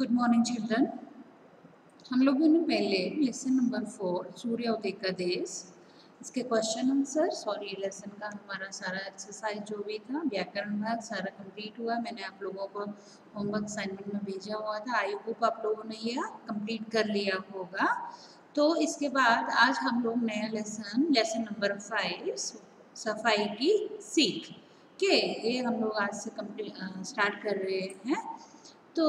Good morning children. हम लोगों ने पहले लेसन नंबर 4 सूर्योदय का देश इसके क्वेश्चन आंसर सॉरी लेसन का हमारा सारा एक्सरसाइज जो भी था व्याकरण भाग सारा कंप्लीट हुआ। मैंने आप लोगों को होमवर्क असाइनमेंट में भेजा हुआ था। आई होप आप लोगों ने यह कंप्लीट कर लिया होगा। तो इसके बाद आज हम लोग नया लेसन नंबर 5 सफाई की सीख के ये हम लोग आज से स्टार्ट कर रहे हैं। तो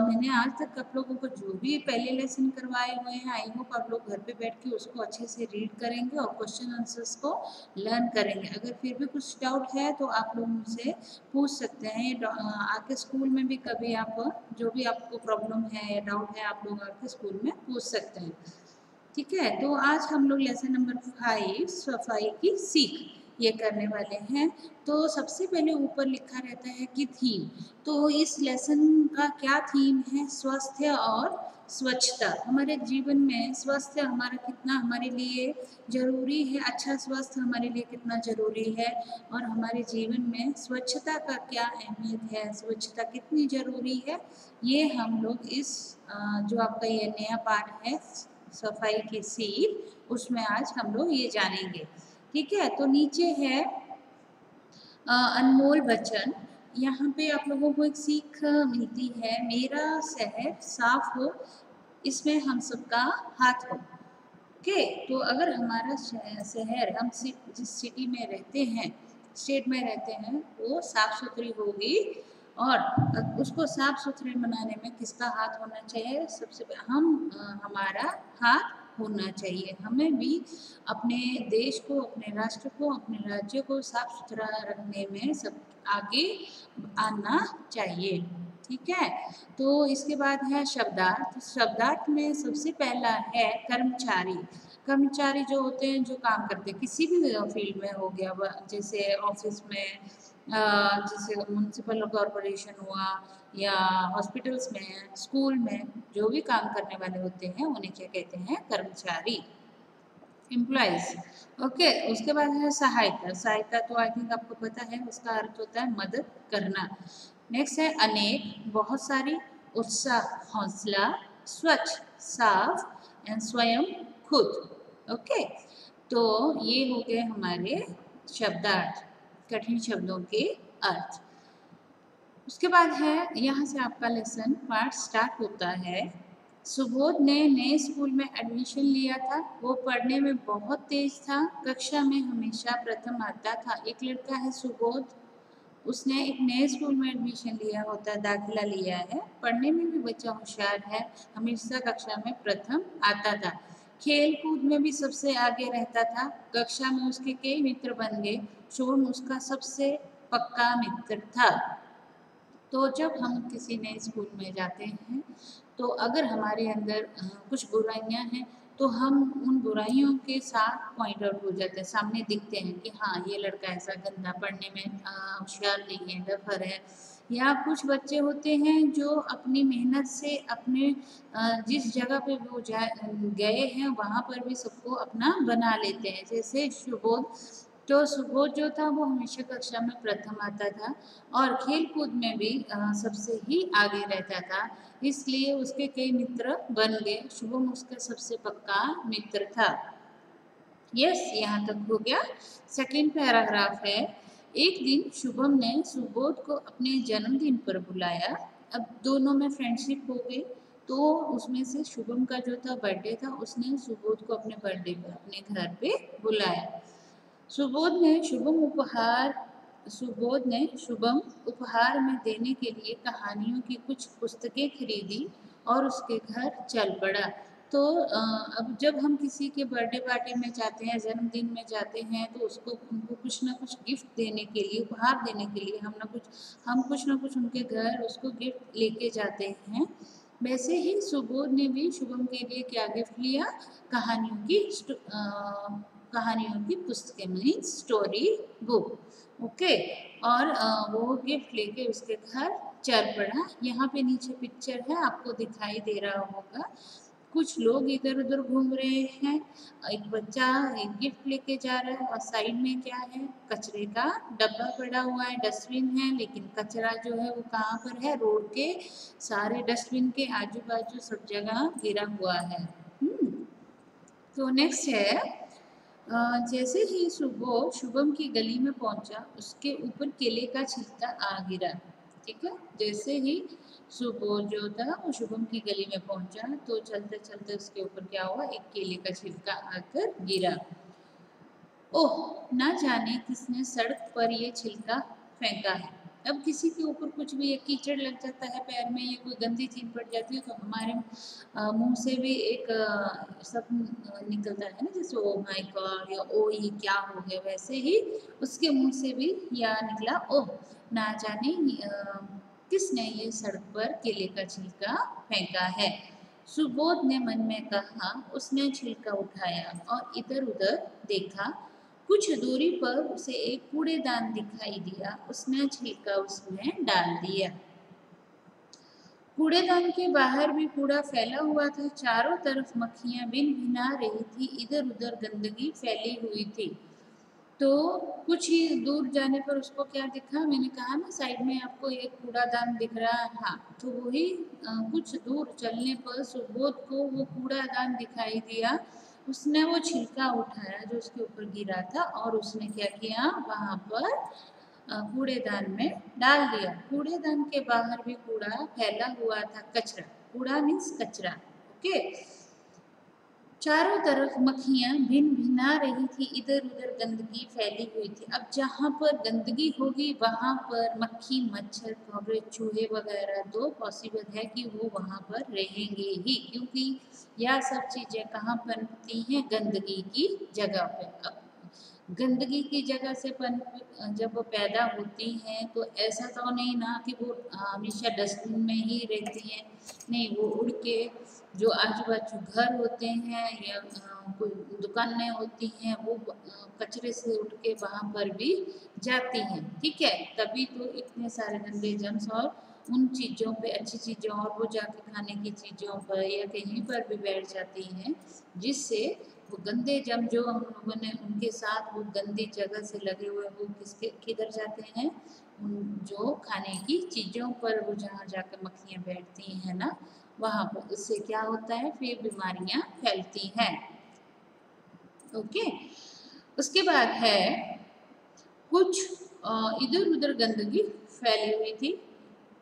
मैंने आज तक आप लोगों को जो भी पहले लेसन करवाए हुए हैं आई होप आप लोग घर पे बैठ के उसको अच्छे से रीड करेंगे और क्वेश्चन आंसर्स को लर्न करेंगे। अगर फिर भी कुछ डाउट है तो आप लोग मुझसे पूछ सकते हैं। आके स्कूल में भी कभी आप जो भी आपको प्रॉब्लम है या डाउट है आप लोग आके स्कूल में पूछ सकते हैं। ठीक है, तो आज हम लोग लेसन नंबर 5 सफाई की सीख ये करने वाले हैं। तो सबसे पहले ऊपर लिखा रहता है कि थीम। तो इस लेसन का क्या थीम है? स्वास्थ्य और स्वच्छता। हमारे जीवन में स्वास्थ्य हमारा कितना हमारे लिए जरूरी है, अच्छा स्वास्थ्य हमारे लिए कितना जरूरी है और हमारे जीवन में स्वच्छता का क्या अहमियत है, स्वच्छता कितनी जरूरी है, ये हम लोग इस जो आपका ये नया पाठ है सफाई की सीख उसमें आज हम लोग ये जानेंगे। ठीक है, तो नीचे है अनमोल वचन। यहाँ पे आप लोगों को एक सीख मिलती है, मेरा शहर साफ हो इसमें हम सबका हाथ हो। ओके, तो अगर हमारा शहर हम जिस सिटी में रहते हैं, स्टेट में रहते हैं, वो साफ सुथरी होगी और उसको साफ सुथरे बनाने में किसका हाथ होना चाहिए? सबसे हमारा हाथ होना चाहिए। हमें भी अपने देश को, अपने राष्ट्र को, अपने राज्य को साफ सुथरा रखने में सब आगे आना चाहिए। ठीक है, तो इसके बाद है शब्दार्थ। शब्दार्थ में सबसे पहला है कर्मचारी। कर्मचारी जो होते हैं जो काम करते हैं किसी भी फील्ड में, हो गया जैसे ऑफिस में, जैसे म्यूनसिपल कॉरपोरेशन हुआ या हॉस्पिटल्स में, स्कूल में, जो भी काम करने वाले होते हैं उन्हें क्या कहते हैं? कर्मचारी, एम्प्लॉइज। ओके, उसके बाद है सहायता। सहायता तो आई थिंक आपको पता है, उसका अर्थ होता है मदद करना। नेक्स्ट है अनेक, बहुत सारी, उत्साह, हौसला, स्वच्छ, साफ एंड स्वयं, खुद। ओके, तो ये हो गए हमारे शब्दार्थ, कठिन शब्दों के अर्थ। उसके बाद है यहाँ से आपका लेसन पार्ट स्टार्ट होता है। सुबोध ने नए स्कूल में एडमिशन लिया था। वो पढ़ने में बहुत तेज था, कक्षा में हमेशा प्रथम आता था। एक लड़का है सुबोध, उसने एक नए स्कूल में एडमिशन लिया होता है, दाखिला लिया है, पढ़ने में भी बच्चा होशियार है, हमेशा कक्षा में प्रथम आता था, खेल कूद में भी सबसे आगे रहता था, कक्षा में उसके कई मित्र बन गए, शुभम उसका सबसे पक्का मित्र था। तो जब हम किसी नए स्कूल में जाते हैं तो अगर हमारे अंदर कुछ बुराइयां हैं तो हम उन बुराइयों के साथ पॉइंट आउट हो जाते हैं, सामने दिखते हैं कि हाँ ये लड़का ऐसा गंदा, पढ़ने में होशियार नहीं है, डफर है। या कुछ बच्चे होते हैं जो अपनी मेहनत से अपने जिस जगह पे वो गए हैं वहाँ पर भी सबको अपना बना लेते हैं। जैसे सुबोध, तो सुबोध जो था वो हमेशा कक्षा में प्रथम आता था और खेल कूद में भी सबसे ही आगे रहता था, इसलिए उसके कई मित्र बन गए, शुभम उसका सबसे पक्का मित्र था। यस, यहाँ तक हो गया। सेकंड पैराग्राफ है, एक दिन शुभम ने सुबोध को अपने जन्मदिन पर बुलाया। अब दोनों में फ्रेंडशिप हो गई, तो उसमें से शुभम का जो था बर्थडे था, उसने सुबोध को अपने बर्थडे पर अपने घर पे बुलाया। सुबोध ने शुभम उपहार में देने के लिए कहानियों की कुछ पुस्तकें खरीदी और उसके घर चल पड़ा। तो अब जब हम किसी के बर्थडे पार्टी में जाते हैं, जन्मदिन में जाते हैं, तो उनको कुछ ना कुछ गिफ्ट देने के लिए, उपहार देने के लिए हम कुछ ना कुछ उनके घर उसको गिफ्ट लेके जाते हैं। वैसे ही सुबोध ने भी शुभम के लिए क्या गिफ्ट लिया? कहानियों की पुस्तकें, मीन्स स्टोरी बुक। ओके, और वो गिफ्ट लेके उसके घर चल पड़ा। यहाँ पे नीचे पिक्चर है, आपको दिखाई दे रहा होगा। कुछ लोग इधर उधर घूम रहे हैं। एक बच्चा एक गिफ्ट लेके जा रहा है और साइड में क्या है, कचरे का डब्बा पड़ा हुआ है, डस्टबिन है, लेकिन कचरा जो है वो कहाँ पर है, रोड के सारे डस्टबिन के आजू बाजू सब जगह गिरा हुआ है। तो नेक्स्ट है, जैसे ही सुबह शुभम की गली में पहुंचा, उसके ऊपर केले का छिलका आ गिरा। ठीक है, जैसे ही सुबह जो था वो शुभम की गली में पहुंचा तो चलते चलते उसके ऊपर क्या हुआ, एक केले का छिलका आकर गिरा। ओह, ना जाने किसने सड़क पर ये छिलका फेंका है। अब किसी के ऊपर कुछ भी एक कीचड़ लग जाता है पैर में या कोई गंदी चीज पड़ जाती है तो हमारे मुंह से भी एक सब निकलता है ना, जैसे ओ माय गॉड या ओ ये क्या हो गया, वैसे ही उसके मुंह से भी या निकला, ओह, ना जाने किसने ये सड़क पर केले का छिलका फेंका है। सुबोध ने मन में कहा। उसने छिलका उठाया और इधर उधर देखा। कुछ दूरी पर उसे एक कूड़ेदान दिखाई दिया। उसने छिलका उसमें डाल दिया। कूड़ेदान के बाहर भी कूड़ा फैला हुआ था। चारों तरफ मक्खियां बिन भिना रही थी, इधर उधर गंदगी फैली हुई थी। तो कुछ ही दूर जाने पर उसको क्या दिखा, मैंने कहा ना साइड में आपको एक कूड़ादान दिख रहा है, हाँ, तो वही कुछ दूर चलने पर सुबोध को वो कूड़ादान दिखाई दिया। उसने वो छिलका उठाया जो उसके ऊपर गिरा था और उसने क्या किया, वहां पर कूड़ेदान में डाल दिया। कूड़ेदान के बाहर भी कूड़ा फैला हुआ था, कचरा, कूड़ा मीन्स कचरा। ओके, चारों तरफ मक्खियां भिन भिना रही थी, इधर उधर गंदगी फैली हुई थी। अब जहाँ पर गंदगी होगी वहां पर मक्खी, मच्छर, कौवे, चूहे वगैरह तो पॉसिबल है कि वो वहां पर रहेंगे ही, क्योंकि यह सब चीजें कहाँ बनती हैं, गंदगी की जगह पे। अब गंदगी की जगह से जब वो पैदा होती हैं तो ऐसा तो नहीं ना कि वो हमेशा डस्टबिन में ही रहती हैं, नहीं, वो उड़ के जो आजू बाजू घर होते हैं या कोई दुकानें होती हैं वो कचरे से उठ के वहाँ पर भी जाती हैं। ठीक है, तभी तो इतने सारे गंदे जर्म्स और उन चीज़ों पे, अच्छी चीज़ों और वो जाके खाने की चीज़ों पर या कहीं पर भी बैठ जाती हैं, जिससे वो गंदे जम जो हम लोगों ने उनके साथ वो गंदी जगह से लगे हुए वो किधर जाते हैं, जो खाने की चीज़ों पर वो जहाँ जाकर मक्खियाँ बैठती हैं ना, वहाँ पर उससे क्या होता है, फिर बीमारियाँ फैलती हैं। ओके, उसके बाद है कुछ इधर उधर गंदगी फैली हुई थी।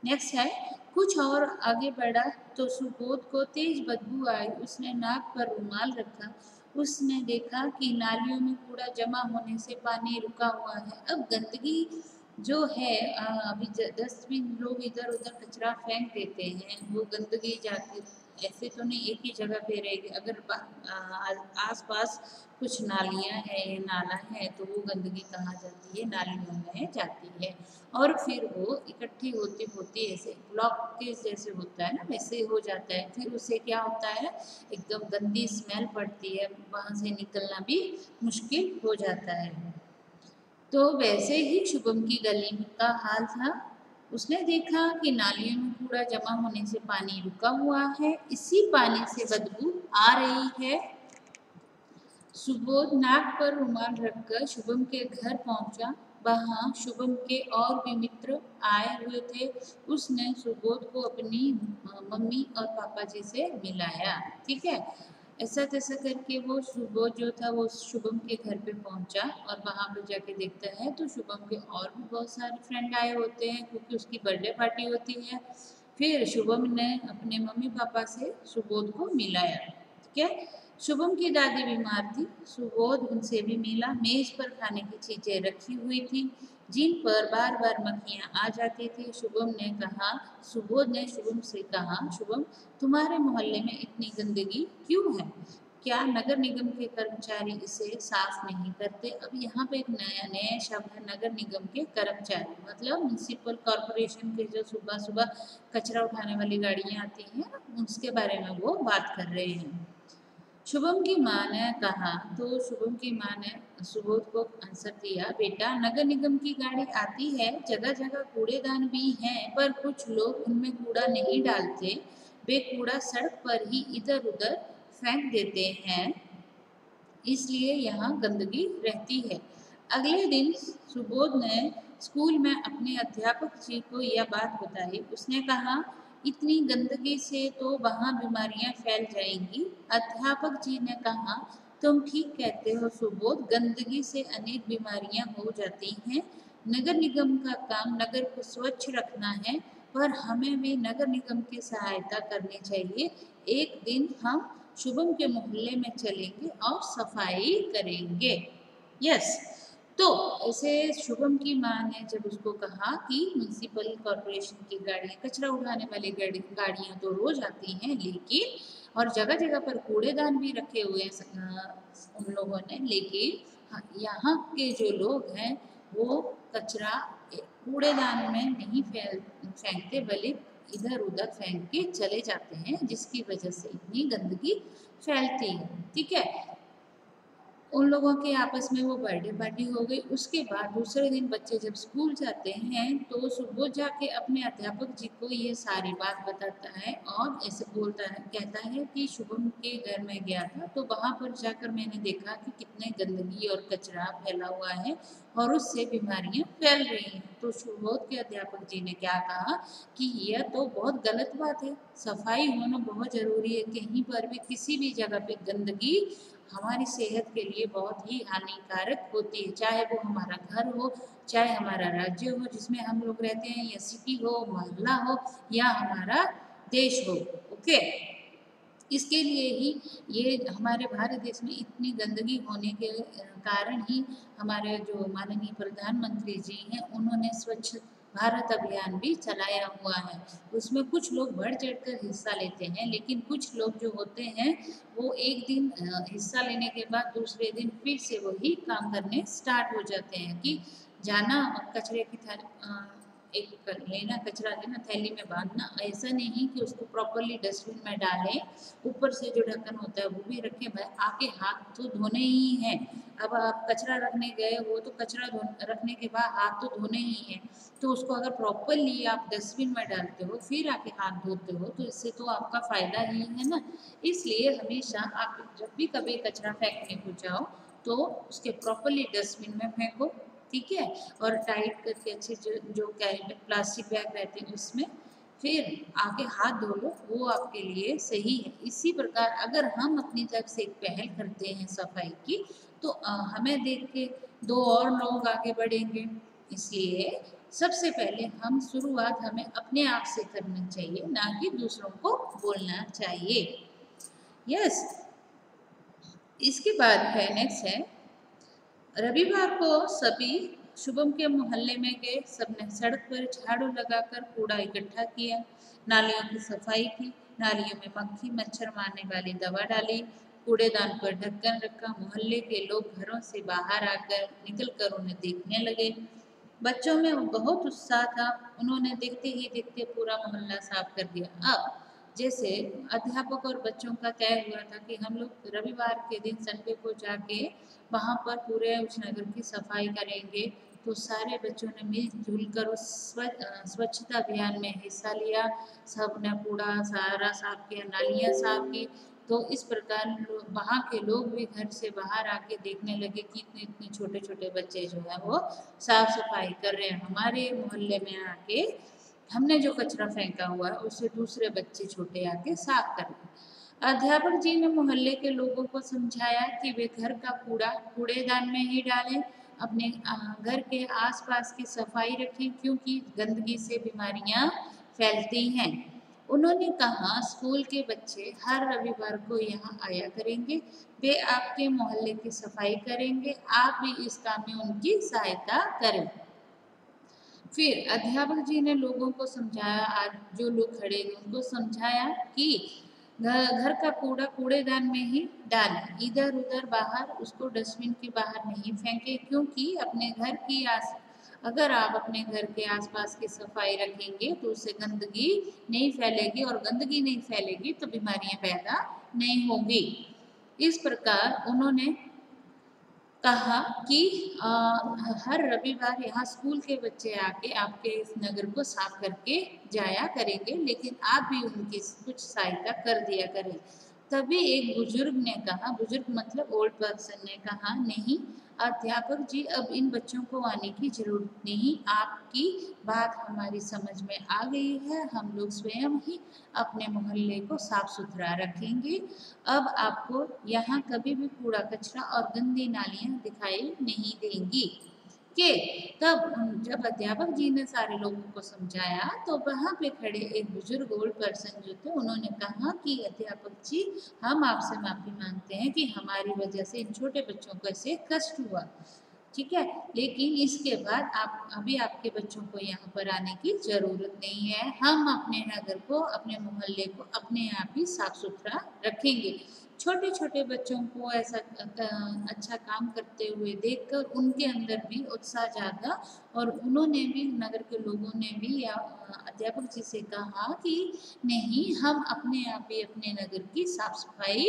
नेक्स्ट है, कुछ और आगे बढ़ा तो सुबोध को तेज बदबू आई। उसने नाक पर रुमाल रखा। उसने देखा कि नालियों में कूड़ा जमा होने से पानी रुका हुआ है। अब गंदगी जो है, अभी डस्टबिन लोग इधर उधर कचरा फेंक देते हैं, वो गंदगी जाती, ऐसे तो नहीं एक ही जगह पे रहेगी। अगर आस पास कुछ नालियाँ हैं या नाला है तो वो गंदगी कहाँ जाती है, नालियों में जाती है और फिर वो इकट्ठी होती होती ऐसे ब्लॉक के जैसे होता है ना, वैसे हो जाता है। फिर उससे क्या होता है, एकदम गंदी स्मेल पड़ती है, वहाँ से निकलना भी मुश्किल हो जाता है। तो वैसे ही शुभम की गली का हाल था। उसने देखा कि नालियों में कूड़ा जमा होने से पानी रुका हुआ है, इसी पानी से बदबू आ रही है। सुबोध नाक पर रुमाल रखकर शुभम के घर पहुंचा। वहां शुभम के और भी मित्र आए हुए थे। उसने सुबोध को अपनी मम्मी और पापा जी से मिलाया। ठीक है, ऐसा तैसा करके वो सुबोध जो था वो शुभम के घर पे पहुंचा और वहां पे जाके देखता है तो शुभम के और भी बहुत सारे फ्रेंड आए होते हैं क्योंकि उसकी बर्थडे पार्टी होती है। फिर शुभम ने अपने मम्मी पापा से सुबोध को मिलाया। ठीक है, शुभम की दादी बीमार थी। सुबोध उनसे भी मिला। मेज पर खाने की चीजें रखी हुई थी जिन पर बार बार मक्खियां आ जाती थी। सुबोध ने शुभम से कहा, शुभम, तुम्हारे मोहल्ले में इतनी गंदगी क्यों है? क्या नगर निगम के कर्मचारी इसे साफ नहीं करते? अब यहाँ पे एक नया नया शब्द है, नगर निगम के कर्मचारी, मतलब म्यूनसिपल कॉरपोरेशन के जो सुबह सुबह कचरा उठाने वाली गाड़ियाँ आती हैं, उसके बारे में वो बात कर रहे हैं। शुभम की माँ ने कहा तो शुभम की माँ ने सुबोध को आंसर दिया, बेटा, नगर निगम की गाड़ी आती है, जगह जगह कूड़ेदान भी हैं, पर कुछ लोग उनमें कूड़ा नहीं डालते। वे कूड़ा सड़क पर ही इधर उधर फेंक देते हैं, इसलिए यहाँ गंदगी रहती है। अगले दिन सुबोध ने स्कूल में अपने अध्यापक जी को यह बात बताई। उसने कहा, इतनी गंदगी से तो वहाँ बीमारियाँ फैल जाएंगी। अध्यापक जी ने कहा, तुम ठीक कहते हो सुबोध, गंदगी से अनेक बीमारियाँ हो जाती हैं। नगर निगम का काम नगर को स्वच्छ रखना है, पर हमें भी नगर निगम की सहायता करनी चाहिए। एक दिन हम शुभम के मोहल्ले में चलेंगे और सफाई करेंगे। यस, तो ऐसे शुभम की माँ ने जब उसको कहा कि म्यूनिसिपल कॉरपोरेशन की गाड़ियाँ, कचरा उठाने वाली गाड़ियाँ तो रोज आती हैं, लेकिन और जगह जगह पर कूड़ेदान भी रखे हुए हैं उन लोगों ने, लेकिन यहाँ के जो लोग हैं वो कचरा कूड़ेदान में नहीं फेंकते, बल्कि इधर उधर फेंक के चले जाते हैं, जिसकी वजह से इतनी गंदगी फैलती है। ठीक है, उन लोगों के आपस में वो बर्थडे पार्टी हो गई। उसके बाद दूसरे दिन बच्चे जब स्कूल जाते हैं तो सुबोध जाके अपने अध्यापक जी को ये सारी बात बताता है और ऐसे बोलता है, कहता है कि शुभम के घर में गया था तो वहाँ पर जाकर मैंने देखा कि कितने गंदगी और कचरा फैला हुआ है और उससे बीमारियां फैल रही हैं। तो सुबोध के अध्यापक जी ने क्या कहा कि यह तो बहुत गलत बात है, सफाई होना बहुत ज़रूरी है। कहीं पर भी किसी भी जगह पे गंदगी हमारी सेहत के लिए बहुत ही हानिकारक होती है, चाहे वो हमारा घर हो, चाहे हमारा राज्य हो जिसमें हम लोग रहते हैं, या सिटी हो, मोहल्ला हो, या हमारा देश हो। ओके, इसके लिए ही ये हमारे भारत देश में इतनी गंदगी होने के कारण ही हमारे जो माननीय प्रधानमंत्री जी हैं उन्होंने स्वच्छ भारत अभियान भी चलाया हुआ है। उसमें कुछ लोग बढ़ चढ़कर हिस्सा लेते हैं, लेकिन कुछ लोग जो होते हैं वो एक दिन हिस्सा लेने के बाद दूसरे दिन फिर से वही काम करने स्टार्ट हो जाते हैं कि जाना और कचरे की एक लेना, कचरा लेना, थैली में बांधना। ऐसा नहीं कि उसको प्रॉपरली डस्टबिन में डालें, ऊपर से जो ढक्कन होता है वो भी रखें, भाई आके हाथ तो धोने ही हैं। अब आप कचरा रखने गए हो तो कचरा रखने के बाद हाथ तो धोने ही हैं, तो उसको अगर प्रॉपरली आप डस्टबिन में डालते हो फिर आके हाथ धोते हो तो इससे तो आपका फ़ायदा ही है ना। इसलिए हमेशा आप जब भी कभी कचरा फेंकने को जाओ तो उसके प्रॉपरली डस्टबिन में फेंको, ठीक है, और टाइट करके अच्छे जो कैरी प्लास्टिक बैग रहते हैं उसमें फिर आके हाथ धो लो, वो आपके लिए सही है। इसी प्रकार अगर हम अपनी तरफ से एक पहल करते हैं सफाई की तो हमें देख के दो और लोग आगे बढ़ेंगे। इसलिए सबसे पहले हम शुरुआत हमें अपने आप से करनी चाहिए, ना कि दूसरों को बोलना चाहिए। यस, इसके बाद है नेक्स्ट है, रविवार को सभी शुभम के मोहल्ले में गए। सबने सड़क पर झाड़ू लगाकर कूड़ा इकट्ठा किया, नालियों की सफाई की, नालियों में मक्खी मच्छर मारने वाली दवा डाली, कूड़ेदान पर ढक्कन रखा। मोहल्ले के लोग घरों से बाहर आकर निकलकर उन्हें देखने लगे। बच्चों में बहुत उत्साह था, उन्होंने देखते ही देखते पूरा मोहल्ला साफ कर दिया। अब जैसे अध्यापक और बच्चों का तय हुआ था कि हम लोग रविवार के दिन संडे को जाके वहाँ पर पूरे उस नगर की सफाई करेंगे, तो सारे बच्चों ने मिलजुल कर उस स्वच्छता अभियान में हिस्सा लिया। सब ने कूड़ा सारा साफ किया, नालियाँ साफ की। तो इस प्रकार वहाँ के लोग भी घर से बाहर आके देखने लगे कि इतने इतने छोटे छोटे बच्चे जो है वो साफ सफाई कर रहे हैं। हमारे मोहल्ले में आके हमने जो कचरा फेंका हुआ है उसे दूसरे बच्चे छोटे आके साफ कर रहे हैं। अध्यापक जी ने मोहल्ले के लोगों को समझाया कि वे घर का कूड़ा कूड़ेदान में ही डालें, अपने घर के आसपास की सफाई रखें, क्योंकि गंदगी से बीमारियां फैलती हैं। उन्होंने कहा, स्कूल के बच्चे हर रविवार को यहाँ आया करेंगे, वे आपके मोहल्ले की सफाई करेंगे, आप भी इस काम में उनकी सहायता करें। फिर अध्यापक जी ने लोगों को समझाया, आज जो लोग खड़े हैं उनको समझाया कि घर का कूड़ा कूड़ेदान में ही डालें, इधर उधर बाहर उसको डस्टबिन के बाहर नहीं फेंके, क्योंकि अपने घर की अगर आप अपने घर के आसपास की सफाई रखेंगे तो उससे गंदगी नहीं फैलेगी, और गंदगी नहीं फैलेगी तो बीमारियां पैदा नहीं होंगी। इस प्रकार उन्होंने कहा कि हर रविवार यहाँ स्कूल के बच्चे आके आपके इस नगर को साफ करके जाया करेंगे, लेकिन आप भी उनकी कुछ सहायता कर दिया करें। तभी एक बुजुर्ग ने कहा, बुजुर्ग मतलब ओल्ड पर्सन ने कहा, नहीं अध्यापक जी, अब इन बच्चों को आने की जरूरत नहीं, आपकी बात हमारी समझ में आ गई है, हम लोग स्वयं ही अपने मोहल्ले को साफ सुथरा रखेंगे। अब आपको यहाँ कभी भी कूड़ा कचरा और गंदी नालियाँ दिखाई नहीं देंगी। के तब जब अध्यापक जी ने सारे लोगों को समझाया, तो वहाँ पे खड़े एक बुजुर्ग ओल्ड पर्सन जो थे, उन्होंने कहा कि अध्यापक जी, हम आपसे माफ़ी मांगते हैं कि हमारी वजह से इन छोटे बच्चों को ऐसे कष्ट हुआ, ठीक है, लेकिन इसके बाद आप अभी आपके बच्चों को यहाँ पर आने की ज़रूरत नहीं है, हम अपने नगर को, अपने मोहल्ले को अपने आप ही साफ सुथरा रखेंगे। छोटे छोटे बच्चों को ऐसा अच्छा काम करते हुए देखकर उनके अंदर भी उत्साह जागा, और उन्होंने भी, नगर के लोगों ने भी या अध्यापक जी से कहा कि नहीं, हम अपने आप ही अपने नगर की साफ सफाई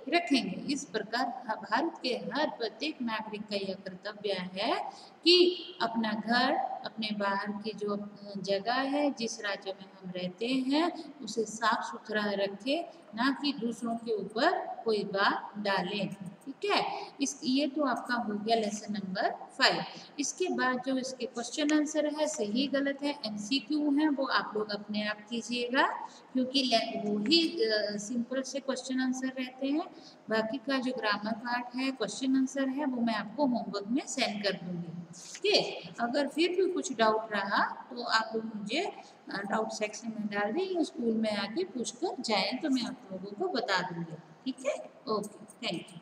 रखेंगे। इस प्रकार भारत के हर प्रत्येक नागरिक का यह कर्तव्य है कि अपना घर, अपने बाहर की जो जगह है, जिस राज्य में हम रहते हैं, उसे साफ सुथरा रखें, ना कि दूसरों के ऊपर कोई बात डालें। ठीक है, इस ये तो आपका हो गया लेसन नंबर 5। इसके बाद जो इसके क्वेश्चन आंसर है, सही गलत है, एमसीक्यू है, वो आप लोग अपने आप कीजिएगा, क्योंकि वो ही सिंपल से क्वेश्चन आंसर रहते हैं। बाकी का जो ग्रामर पार्ट है, क्वेश्चन आंसर है, वो मैं आपको होमवर्क में सेंड कर दूंगी। ठीक है, अगर फिर भी कुछ डाउट रहा तो आप लोग मुझे डाउट सेक्शन में डाल दें या स्कूल में आके पूछ कर जाएँ, तो मैं आप लोगों को बता दूंगी। ठीक है, ओके, थैंक यू।